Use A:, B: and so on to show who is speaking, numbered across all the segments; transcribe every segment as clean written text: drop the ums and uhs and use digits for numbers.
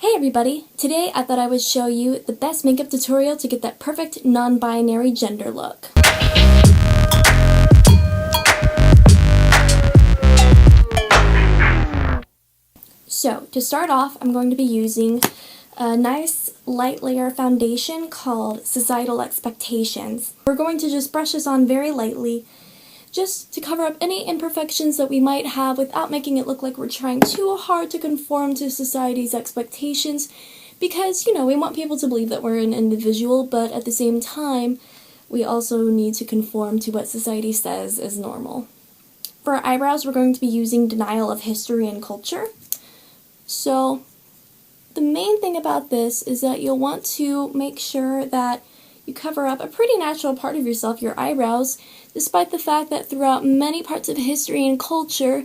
A: Hey everybody! Today I thought I would show you the best makeup tutorial to get that perfect non-binary gender look. So, to start off, I'm going to be using a nice light layer foundation called Societal Expectations. We're going to just brush this on very lightly, just to cover up any imperfections that we might have without making it look like we're trying too hard to conform to society's expectations. Because, we want people to believe that we're an individual, but at the same time, we also need to conform to what society says is normal. For our eyebrows, we're going to be using Denial of History and Culture. So, the main thing about this is that you'll want to make sure that you cover up a pretty natural part of yourself, your eyebrows, despite the fact that throughout many parts of history and culture,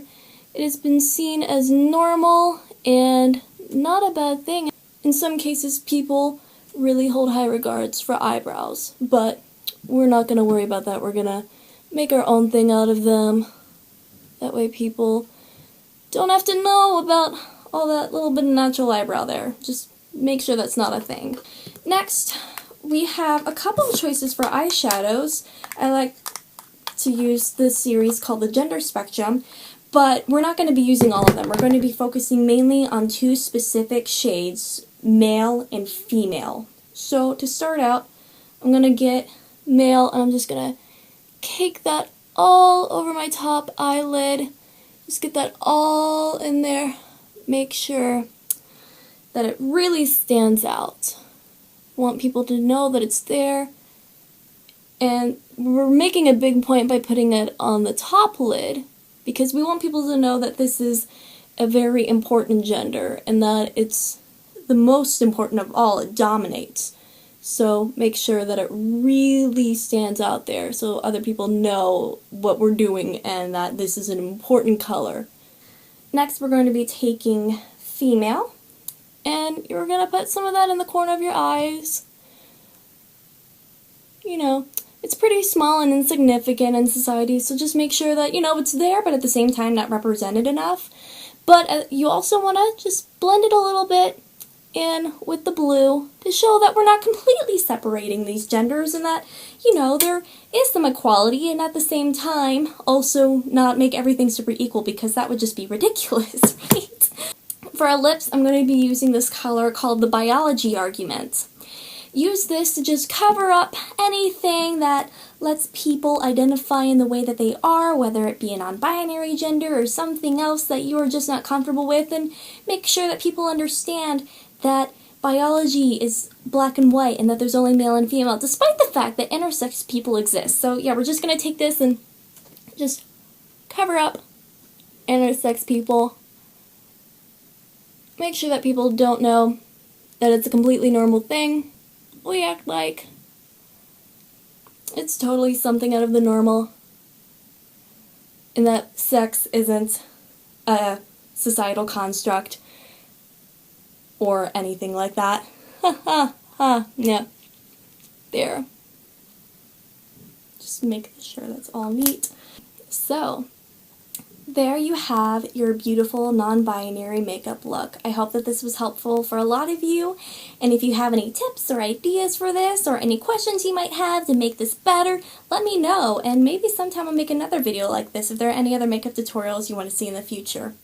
A: it has been seen as normal and not a bad thing. In some cases, people really hold high regards for eyebrows, but we're not going to worry about that. We're going to make our own thing out of them. That way people don't have to know about all that little bit of natural eyebrow there. Just make sure that's not a thing. Next, we have a couple of choices for eyeshadows. I like to use this series called the Gender Spectrum, but we're not going to be using all of them. We're going to be focusing mainly on two specific shades, male and female. So to start out, I'm going to get male, and I'm just going to cake that all over my top eyelid. Just get that all in there. Make sure that it really stands out. I want people to know that it's there. And we're making a big point by putting it on the top lid because we want people to know that this is a very important gender and that it's the most important of all. It dominates. So make sure that it really stands out there so other people know what we're doing and that this is an important color. Next, we're going to be taking female, and you're going to put some of that in the corner of your eyes. It's pretty small and insignificant in society, so just make sure that, it's there, but at the same time not represented enough. But you also want to just blend it a little bit in with the blue to show that we're not completely separating these genders and that, there is some equality, and at the same time also not make everything super equal because that would just be ridiculous, right? For our lips, I'm going to be using this color called the Biology Argument. Use this to just cover up anything that lets people identify in the way that they are, whether it be a non-binary gender or something else that you are just not comfortable with, and make sure that people understand that biology is black and white and that there's only male and female, despite the fact that intersex people exist. So yeah, we're just going to take this and just cover up intersex people. Make sure that people don't know that it's a completely normal thing. We act like it's totally something out of the normal and that sex isn't a societal construct or anything like that. Ha ha ha, yeah. There. Just make sure that's all neat. So, there you have your beautiful non-binary makeup look. I hope that this was helpful for a lot of you, and if you have any tips or ideas for this or any questions you might have to make this better, let me know, and maybe sometime I'll make another video like this if there are any other makeup tutorials you want to see in the future.